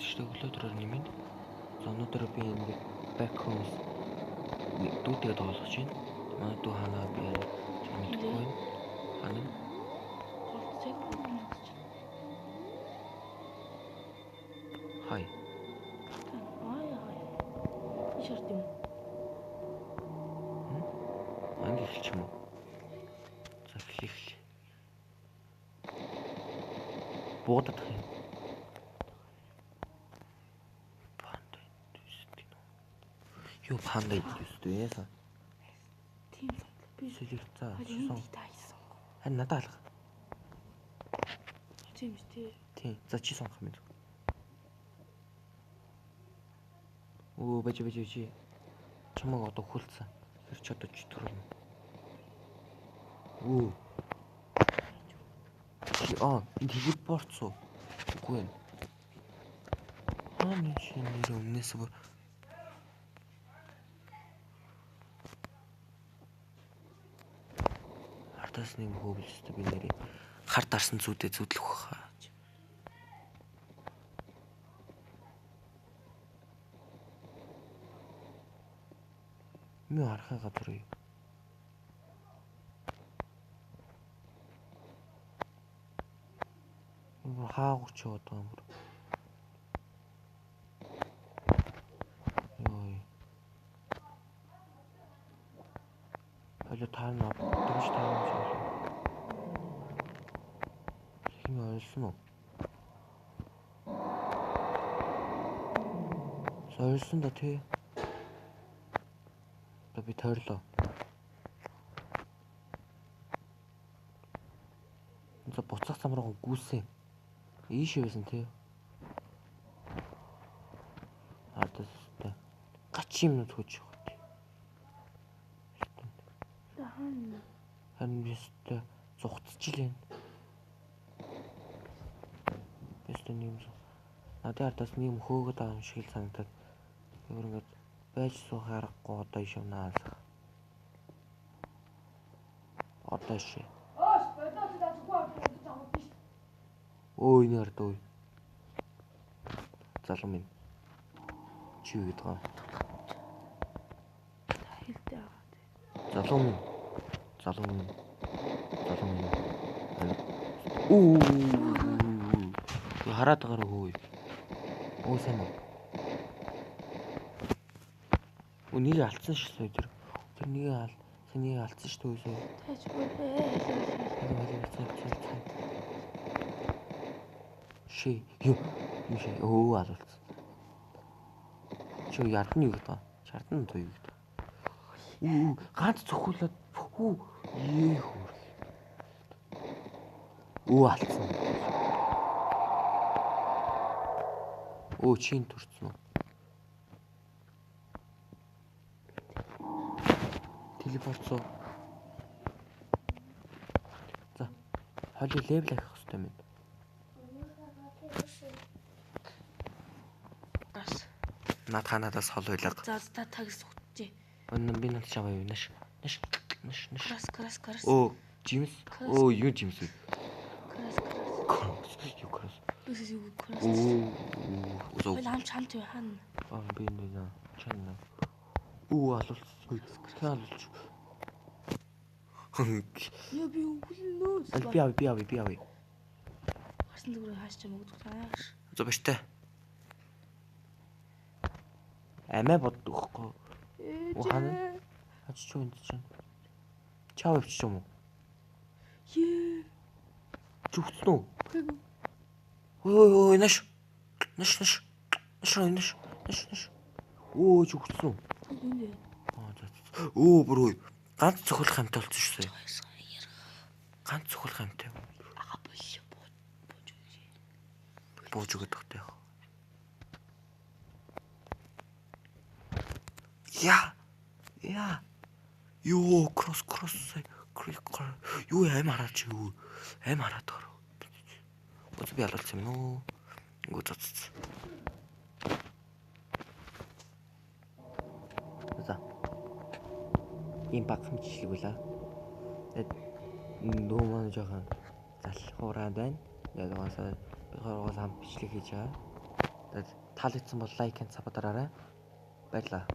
Тэгштэй өглөөдрөөр нэмээд өнөөдөр би ингээд back home дүүтэйгээ тоглож байна. Манай дүү ханаа би мэдгүй байна. Ханаа Голцыг болгож. хай. Ай. И шарт юм. Анги хэлчих юм уу? За хэлэх. Буудах юм. Панда идвэстэй. Юу панда идвэстэй яасан? Тийм би сэлэгцээ. тайсан. Харин надад алга. Тийм тий. Тийм. За чи сонгох юм. Оо бэж. Чамаг одоо хүлцсэн. Тэр ч одоо ч төрөл. Оо. Энэ телепорт суу. Үгүй ээ. Хааны шинээр өмнөөс бүр хартаас нэг хөөвлөстэй би нэрээ хар дарсан зүйдээ зүудлэх баха. Мөн харахаа газар юу? Хаагуч одоо юм. Йой. Аль таана дэж таана шүү. Хин ойлсон уу? Сойрсон да тий. Одоо би тойрлоо. За буцах замраа гүйсэн. Ийшээ байсан тий. Ардастай. Гач юм төгж байгаа. Харин бистэй зугтчихлээ. Бистэй нэм. Надад ардаас нэм хөөгд байгаа юм шиг санагдаад. Өөр ингэж байж суух аргагүй одоо иш унаас. Одоо шээ. Ой нэрд ой. Залуу минь. Чи юу гэдэг вэ? Хэлтэй байгаа. Залуу минь. Оо. Хараад байгаа хөөе. Оо сайн уу. Үнийг алдсан шүү дээ. Тэр нэг алдсан шүү дээ. Таач үгүй. Ши юу ши оо алуулсан. Чи ярдны юу гэдэг вэ? Чардны тоо юу гэдэг вэ? Ганц цохиулаад ээ хөр. Алдсан. Чин төрцөн үү? Телепортсоо. За. Холи левел авах хэрэгтэй юм. Наад ханадаас хол байлаа. За тагс сухжээ. Өнөө би над чаваа юу нэш. Крас. Оо, жимс. Оо, юу жимс вэ? Крас. Юу крас. Оо. Ой, хамт юу хаана? Би нэ чанна. Алуулсан. Алуулж. Яа би өглөө. Би авъя. Харсан зүгээр хааш чам өгдөг тааш. За баштай. Амиа боддогхгүй. Ухаана. Ачиж юу энэ чинь. Чав авчих юм уу? Зүгтэн үү? Ой, наш. Оо, зүгтэн үү? Оо, бүр ой. Ганц цохилох хамтаа болсон шүү дээ. Ганц цохилох хамтаа. Бууж өгöd тохтой яах. Яа. Юу кросс. Юу аим хараач юу. Аим хараад гоо. Бод би алуулсан юм уу? Гүцэц. За. Ийм багхан жишлэг байлаа. Дөө маань жоохон залхуураад байна. Яг угаасаа би хооргоос хам бичлэг хийж байгаа. Тэгээд таалагдсан бол лайк and саб дараарай. Баярлалаа.